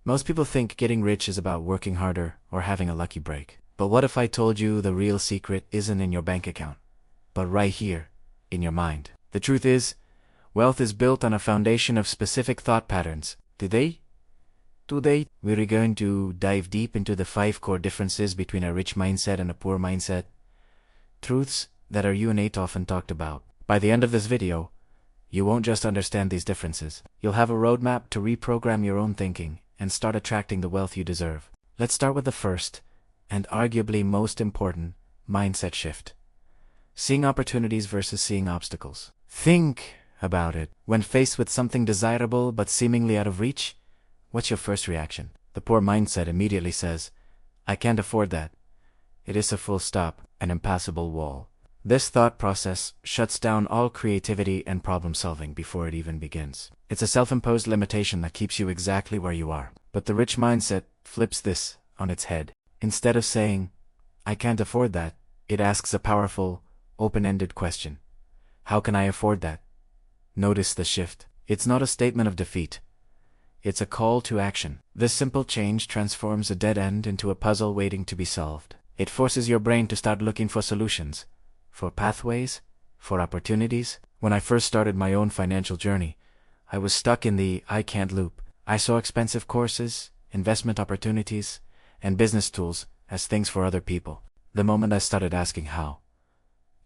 Most people think getting rich is about working harder or having a lucky break. But what if I told you the real secret isn't in your bank account, but right here, in your mind? The truth is, wealth is built on a foundation of specific thought patterns. Today, we're going to dive deep into the 5 core differences between a rich mindset and a poor mindset. Truths that are you and Nate often talked about. By the end of this video, you won't just understand these differences. You'll have a roadmap to reprogram your own thinking and start attracting the wealth you deserve. Let's start with the first, and arguably most important, mindset shift. Seeing opportunities versus seeing obstacles. Think about it. When faced with something desirable but seemingly out of reach, what's your first reaction? The poor mindset immediately says, I can't afford that. It is a full stop, an impassable wall. This thought process shuts down all creativity and problem solving before it even begins. It's a self-imposed limitation that keeps you exactly where you are. But the rich mindset flips this on its head. Instead of saying, I can't afford that, it asks a powerful, open-ended question. How can I afford that? Notice the shift. It's not a statement of defeat. It's a call to action. This simple change transforms a dead end into a puzzle waiting to be solved. It forces your brain to start looking for solutions, for pathways, for opportunities. When I first started my own financial journey, I was stuck in the I can't loop. I saw expensive courses, investment opportunities, and business tools as things for other people. The moment I started asking how,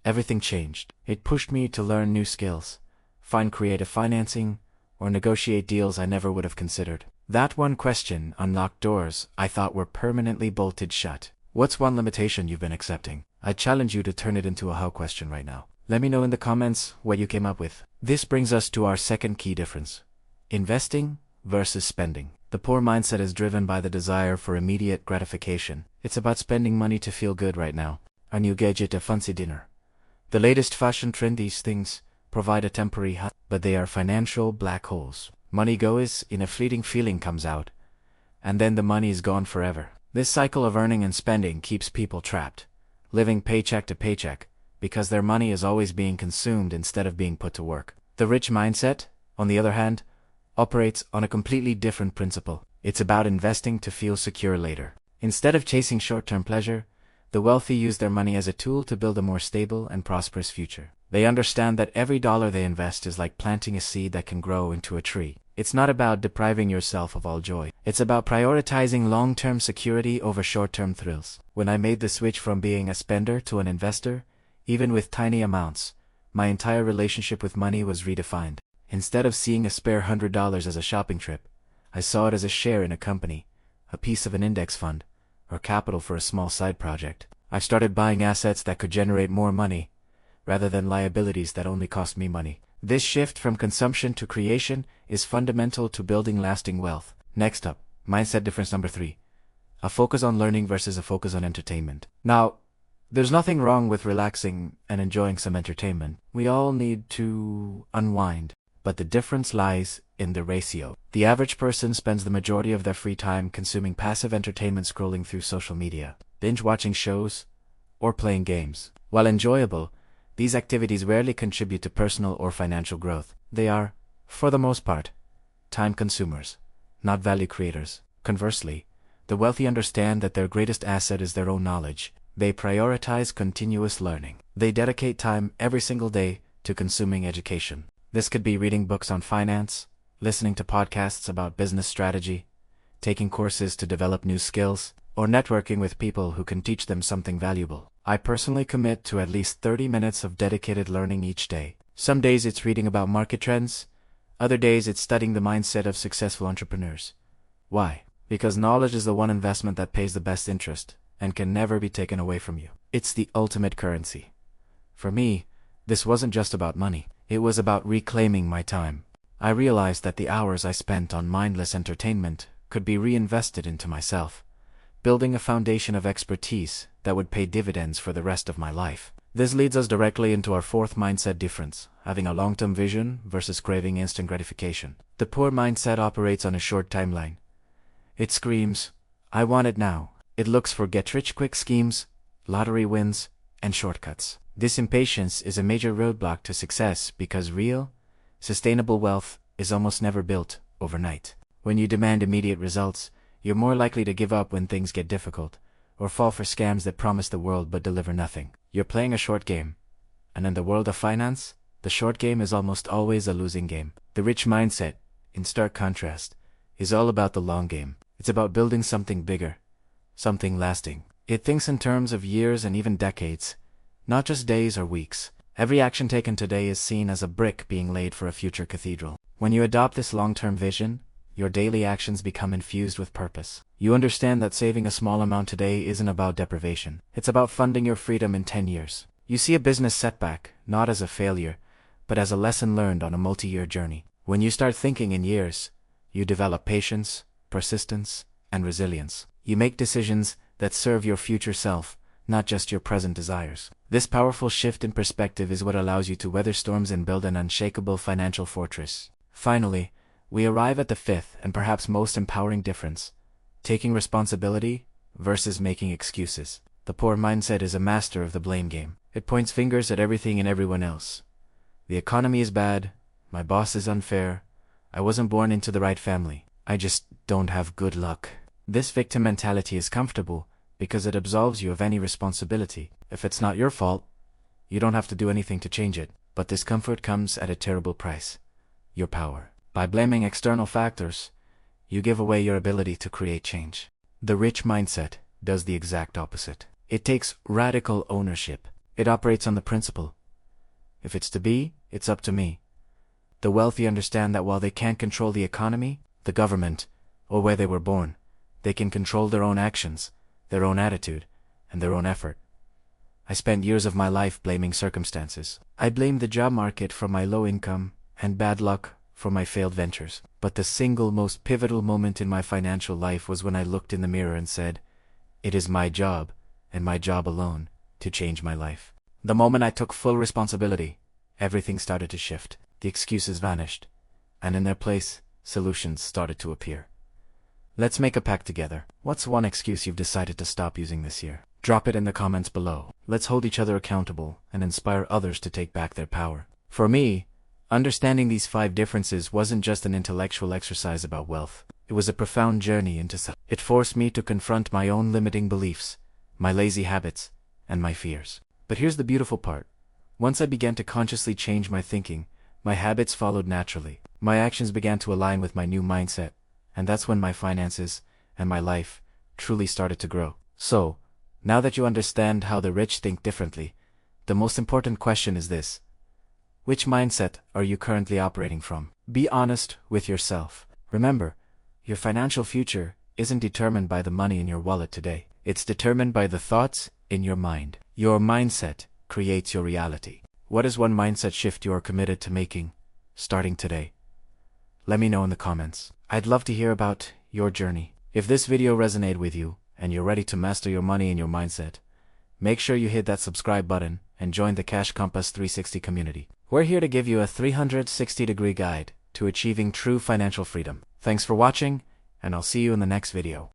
everything changed. It pushed me to learn new skills, find creative financing, or negotiate deals I never would have considered. That one question unlocked doors I thought were permanently bolted shut. What's one limitation you've been accepting? I challenge you to turn it into a how question right now. Let me know in the comments what you came up with. This brings us to our second key difference. Investing versus spending. The poor mindset is driven by the desire for immediate gratification. It's about spending money to feel good right now. A new gadget, a fancy dinner. The latest fashion trend. These things provide a temporary high, but they are financial black holes. Money goes in, a fleeting feeling comes out, and then the money is gone forever. This cycle of earning and spending keeps people trapped, living paycheck to paycheck, because their money is always being consumed instead of being put to work. The rich mindset, on the other hand, operates on a completely different principle. It's about investing to feel secure later. Instead of chasing short-term pleasure, the wealthy use their money as a tool to build a more stable and prosperous future. They understand that every dollar they invest is like planting a seed that can grow into a tree. It's not about depriving yourself of all joy. It's about prioritizing long-term security over short-term thrills. When I made the switch from being a spender to an investor, even with tiny amounts, my entire relationship with money was redefined. Instead of seeing a spare $100 as a shopping trip, I saw it as a share in a company, a piece of an index fund, or capital for a small side project. I started buying assets that could generate more money, rather than liabilities that only cost me money. This shift from consumption to creation is fundamental to building lasting wealth. Next up, mindset difference number 3. A focus on learning versus a focus on entertainment. Now, there's nothing wrong with relaxing and enjoying some entertainment. We all need to unwind, but the difference lies in the ratio. The average person spends the majority of their free time consuming passive entertainment, scrolling through social media, binge-watching shows, or playing games. While enjoyable, these activities rarely contribute to personal or financial growth. They are, for the most part, time consumers, not value creators. Conversely, the wealthy understand that their greatest asset is their own knowledge. They prioritize continuous learning. They dedicate time every single day to consuming education. This could be reading books on finance, listening to podcasts about business strategy, taking courses to develop new skills, or networking with people who can teach them something valuable. I personally commit to at least 30 minutes of dedicated learning each day. Some days it's reading about market trends, other days it's studying the mindset of successful entrepreneurs. Why? Because knowledge is the one investment that pays the best interest and can never be taken away from you. It's the ultimate currency. For me, this wasn't just about money. It was about reclaiming my time. I realized that the hours I spent on mindless entertainment could be reinvested into myself, building a foundation of expertise that would pay dividends for the rest of my life. This leads us directly into our fourth mindset difference, having a long-term vision versus craving instant gratification. The poor mindset operates on a short timeline. It screams, I want it now. It looks for get-rich-quick schemes, lottery wins, and shortcuts. This impatience is a major roadblock to success because real, sustainable wealth is almost never built overnight. When you demand immediate results, you're more likely to give up when things get difficult, or fall for scams that promise the world but deliver nothing. You're playing a short game. And in the world of finance, the short game is almost always a losing game. The rich mindset, in stark contrast, is all about the long game. It's about building something bigger, something lasting. It thinks in terms of years and even decades, not just days or weeks. Every action taken today is seen as a brick being laid for a future cathedral. When you adopt this long-term vision, your daily actions become infused with purpose. You understand that saving a small amount today isn't about deprivation. It's about funding your freedom in 10 years. You see a business setback, not as a failure, but as a lesson learned on a multi-year journey. When you start thinking in years, you develop patience, persistence, and resilience. You make decisions that serve your future self, not just your present desires. This powerful shift in perspective is what allows you to weather storms and build an unshakable financial fortress. Finally, we arrive at the fifth and perhaps most empowering difference: taking responsibility versus making excuses. The poor mindset is a master of the blame game. It points fingers at everything and everyone else. The economy is bad, my boss is unfair, I wasn't born into the right family, I just don't have good luck. This victim mentality is comfortable because it absolves you of any responsibility. If it's not your fault, you don't have to do anything to change it. But this comfort comes at a terrible price: your power. By blaming external factors, you give away your ability to create change. The rich mindset does the exact opposite. It takes radical ownership. It operates on the principle: if it's to be, it's up to me. The wealthy understand that while they can't control the economy, the government, or where they were born, they can control their own actions, their own attitude, and their own effort. I spent years of my life blaming circumstances. I blamed the job market for my low income and bad luck for my failed ventures. But the single most pivotal moment in my financial life was when I looked in the mirror and said, "It is my job, and my job alone, to change my life." The moment I took full responsibility, everything started to shift. The excuses vanished, and in their place, solutions started to appear. Let's make a pact together. What's one excuse you've decided to stop using this year? Drop it in the comments below. Let's hold each other accountable and inspire others to take back their power. For me, understanding these 5 differences wasn't just an intellectual exercise about wealth. It was a profound journey into self. It forced me to confront my own limiting beliefs, my lazy habits, and my fears. But here's the beautiful part. Once I began to consciously change my thinking, my habits followed naturally. My actions began to align with my new mindset, and that's when my finances and my life truly started to grow. So, now that you understand how the rich think differently, the most important question is this: which mindset are you currently operating from? Be honest with yourself. Remember, your financial future isn't determined by the money in your wallet today. It's determined by the thoughts in your mind. Your mindset creates your reality. What is one mindset shift you are committed to making, starting today? Let me know in the comments. I'd love to hear about your journey. If this video resonated with you, and you're ready to master your money and your mindset, make sure you hit that subscribe button and join the Cash Compass 360 community. We're here to give you a 360-degree guide to achieving true financial freedom. Thanks for watching, and I'll see you in the next video.